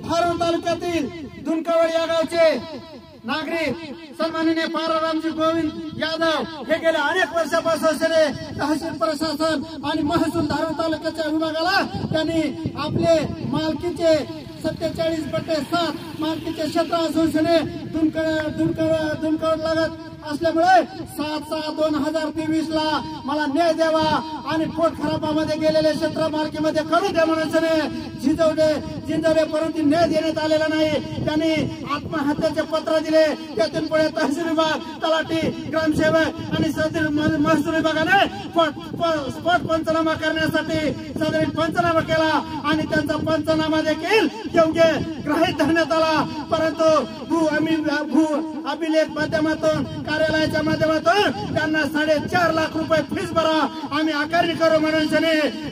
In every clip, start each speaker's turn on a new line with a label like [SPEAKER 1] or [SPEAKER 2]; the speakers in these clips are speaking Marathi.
[SPEAKER 1] धारोळ तालुक्यातील दुनकवड या गावचे नागरिक सन्माननीय पारारामजी गोविंद यादव हे गेल्या अनेक वर्षापासून तहसील प्रशासन आणि महसूल धारोळ तालुक्याच्या विभागाला त्यांनी आपले मालकीचे 47/7 मालकीचे क्षेत्र असून दुनकवड लागत असल्यामुळे 7/6/2023 ला मला न्याय द्यावा आणि पोट खराबामध्ये गेलेले क्षेत्र मालकीमध्ये करू द्या म्हणून जिंजवले परंतु न्याय देण्यात आलेला नाही। त्यांनी आत्महत्याचे पत्र दिले। त्यातून पुढे तहसील विभाग, तलाठी, ग्रामसेवक आणि सदर महसूल विभागाने स्पॉट पंचनामा करण्यासाठी सदर पंचनामा केला आणि त्यांचा पंचनामा देखील योग्य गृहीत धरण्यात आला। परंतु भू अभिलेख माध्यमातून कार्यालयाच्या माध्यमातून त्यांना 4.5 लाख रुपये फीस भरा आम्ही आकारणी करू म्हणून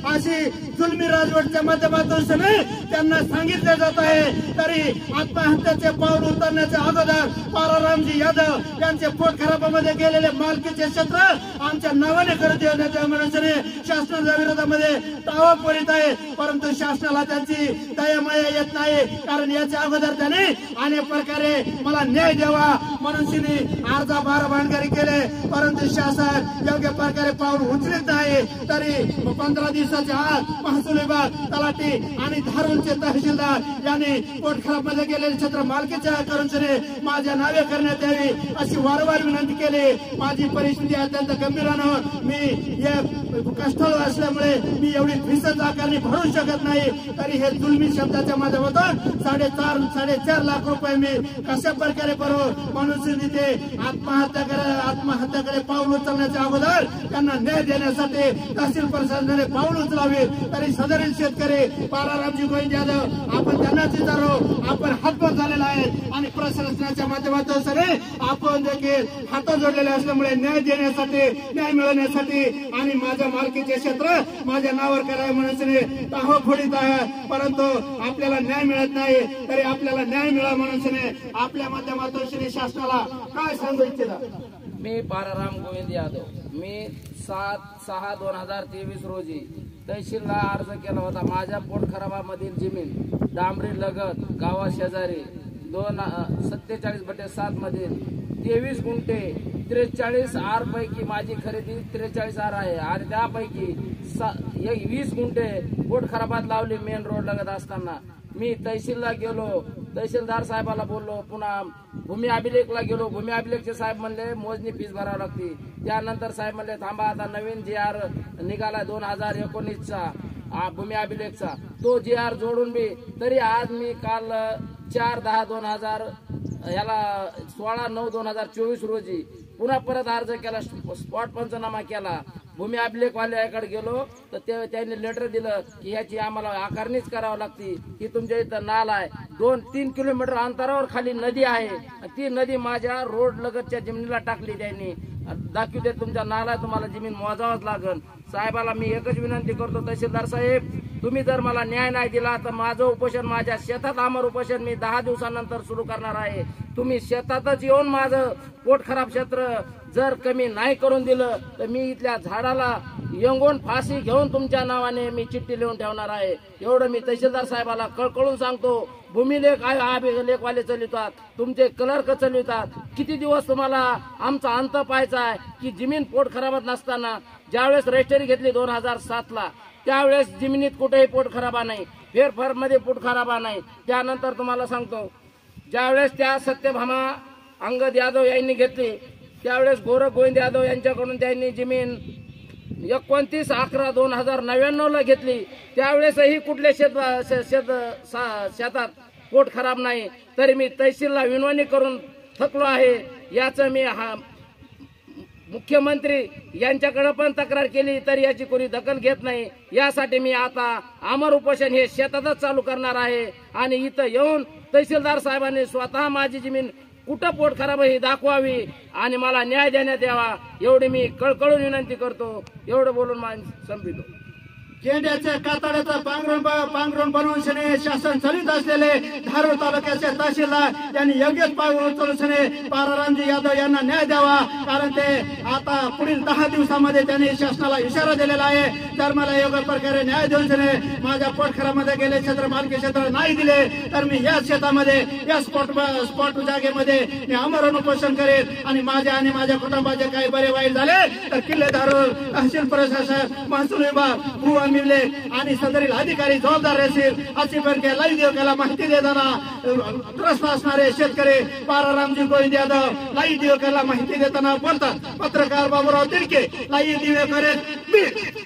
[SPEAKER 1] अशी जुलमी राजवटच्या माध्यमातून त्यांना सांगितले जात आहे। तरी आत्महत्याचे पाऊल उचलण्याच्या अगोदर पारारामजी यादव यांचे पोट खराबामध्ये गेलेले मालकीचे क्षेत्र आमच्या नावाने करू देण्यात म्हणून शासनाच्या विरोधामध्ये दावा करीत आहे। परंतु शासनाला त्यांची दयामाया येत नाही, कारण याच्या अगोदर त्यांनी अनेक प्रकारे मला न्याय द्यावा म्हणून अर्जा बारबांडकारी केले, परंतु शासन योग्य प्रकारे पाऊल उचलत नाही। तरी 15 दिवसाच्या आत महसूल विभाग, तलाठी आणि धारोळचे तहसीलदार यांनी पोट खराबमध्ये गेलेले क्षेत्र मालकीच्या करून माझ्या नावे करण्यात यावी अशी वारंवार विनंती केली। माझी परिस्थिती अत्यंत गंभीर आहे, मी कष्टाळू असल्यामुळे मी एवढी फीसच आकारणी भरू शकत नाही। तरी हे जुलमी शब्दाच्या माध्यमातून 4.5 लाख रुपये मी कशा प्रकारे भरू म्हणून तिथे आत्महत्याकडे पाऊल उचलण्याच्या अगोदर त्यांना न्याय देण्यासाठी तहसील प्रशासनाने पाऊल उचलावे। तरी सदरील शेतकरी पारारामजी गोविंद यादव आपण त्यांनाच विचारू, आपण हतबल झालेला आहे आणि प्रशासनाच्या माध्यमातून आपण देखील हात जोडलेले असल्यामुळे न्याय देण्यासाठी, न्याय मिळवण्यासाठी आणि माझ्या मालकीचे क्षेत्र माझ्या नावावर करावे म्हणून दावा फोडीत आहे। परंतु आपल्याला न्याय मिळत नाही। तरी आपल्याला न्याय मिळावा म्हणून आपल्या माध्यमातून शासनाला काय सांगू इच्छिता?
[SPEAKER 2] मी पाराराम गोविंद यादव, मी 7/6/2023 रोजी तहसीलला अर्ज केला होता। माझ्या पोट खराबामधील जमीन डांबरी लगत गावा शेजारी 47/7 मधील 23 गुंठे 43 आर पैकी माझी खरेदी 43 आर आहे आणि त्यापैकी 20 गुंठे पोट खराबात लावली मेन रोड लगत असताना। मी तहसीलला गेलो, तहसीलदार साहेबाला बोललो, पुन्हा भूमी अभिलेखला गेलो। भूमी अभिलेखचे साहेब म्हणले मोजणी फीस भरावी लागते। त्यानंतर साहेब म्हणले थांबा, आता नवीन GR निघाला 2019चा भूमी अभिलेखचा, तो GR जोडून बी तरी आज मी काल 4/10/2000 याला 16/9/2024 रोजी पुन्हा परत अर्ज केला, स्पॉट पंचनामा केला। भूमी अभिलेखवाल्याकडे गेलो तर त्यांनी लेटर दिलं की याची आम्हाला आकारणीच करावी लागते, की तुमच्या इथं नाला आहे, 2-3 किलोमीटर अंतरावर खाली नदी आहे, ती नदी माझ्या रोड लगतच्या जमिनीला टाकली। त्यांनी दाखवते तुमच्या नाला, तुम्हाला जमीन मोजावंच लागेल। साहेबाला मी एकच विनंती करतो, तहसीलदार साहेब तुम्ही जर मला न्याय नाही दिला तर माझं उपोषण, माझ्या शेतात आमर उपोषण मी 10 दिवसानंतर सुरू करणार आहे। तुम्ही शेतातच येऊन माझं पोट खराब क्षेत्र जर कमी नाही करून दिलं तर मी इथल्या झाडाला यंगून फाशी घेऊन तुमच्या नावाने मी चिठ्ठी लिहून ठेवणार आहे। एवढं मी तहसीलदार साहेबाला कळकळून सांगतो। भूमिलेख अभिलेखवाले चालवतात, तुमचे क्लर्क चालवतात, किती दिवस तुम्हाला आमचा अंत पाहायचा आहे की जमीन पोट खराबात नसताना ज्यावेळेस रजिस्ट्री घेतली 2007 ला त्यावेळेस जमिनीत कुठेही पोट खराबा नाही, फेरफार मध्ये पोट खराबा नाही। त्यानंतर तुम्हाला सांगतो, ज्यावेळेस त्या सत्यभामा अंगद यादव यांनी घेतली त्यावेळेस गोरख गोविंद यादव यांच्याकडून त्यांनी जमीन 29/11/2099 ला घेतली। त्यावेळेसही कुठल्या शेतात पोट खराब नाही। तरी मी तहसीलला विनवणी करून थकलो आहे। याचं मी मुख्यमंत्री यांच्याकडे पण तक्रार केली तरी याची कोणी दखल घेत नाही। यासाठी मी आता अमर उपोषण हे शेतातच चालू करणार आहे आणि इथं येऊन तहसीलदार साहेबांनी स्वतः माझी जमीन कुठं पोट खराब ही दाखवावी आणि मला न्याय देण्यात यावा एवढी मी कळकळून विनंती करतो। एवढं बोलून संपवितो।
[SPEAKER 1] केंद्राच्या कातड्याचा पांघरून बनवून शासन चालित असलेले धारोळ तालुक्याचे तहसीलदार यांनी योग्य पाऊल उचलून पारारामजी यादव यांना न्याय द्यावा, कारण ते आता पुढील 10 दिवसामध्ये त्यांनी शासनाला इशारा दिलेला आहे। जर मला योग्य प्रकारे न्याय देऊन माझ्या पोटखरामध्ये गेले क्षेत्र मालकी क्षेत्र नाही दिले तर मी या शेतामध्ये या स्पॉट जागेमध्ये मी आमरण उपोषण करेन आणि माझ्या कुटुंबाचे काही बरे वाईट झाले तर किल्लेदार तहसील प्रशासन महसूल विभाग भू अभिलेख आणि सदरील अधिकारी जबाबदार असतील अशी प्रक्रिया लाईव्ह दिवकाला माहिती देताना त्रस्त असणारे शेतकरी पारारामजी गोविंद यादव लाईव्ह दिवकाला माहिती देताना बोलतात. पत्रकार बाबूराव तिडके लाईव्ह दिवेकर बीड.